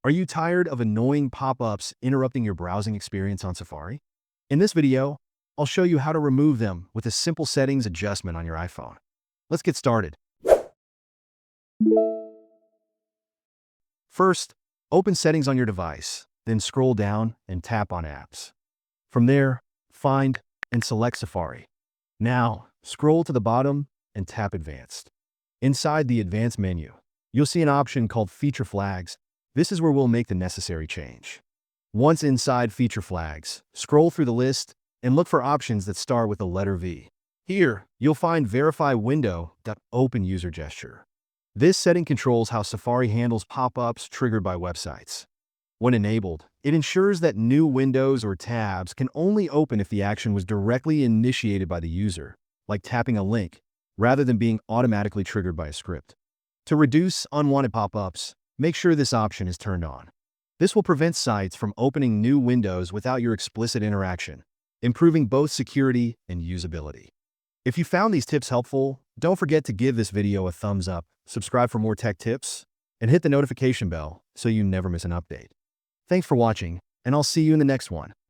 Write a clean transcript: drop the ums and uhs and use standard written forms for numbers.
Are you tired of annoying pop-ups interrupting your browsing experience on Safari? In this video, I'll show you how to remove them with a simple settings adjustment on your iPhone. Let's get started. First, open Settings on your device, then scroll down and tap on Apps. From there, find and select Safari. Now, scroll to the bottom and tap Advanced. Inside the Advanced menu, you'll see an option called Feature Flags. This is where we'll make the necessary change. Once inside Feature Flags, scroll through the list and look for options that start with the letter V. Here, you'll find Verify Window, Open User Gesture. This setting controls how Safari handles pop-ups triggered by websites. When enabled, it ensures that new windows or tabs can only open if the action was directly initiated by the user, like tapping a link, rather than being automatically triggered by a script. To reduce unwanted pop-ups, make sure this option is turned on. This will prevent sites from opening new windows without your explicit interaction, improving both security and usability. If you found these tips helpful, don't forget to give this video a thumbs up, subscribe for more tech tips, and hit the notification bell so you never miss an update. Thanks for watching, and I'll see you in the next one.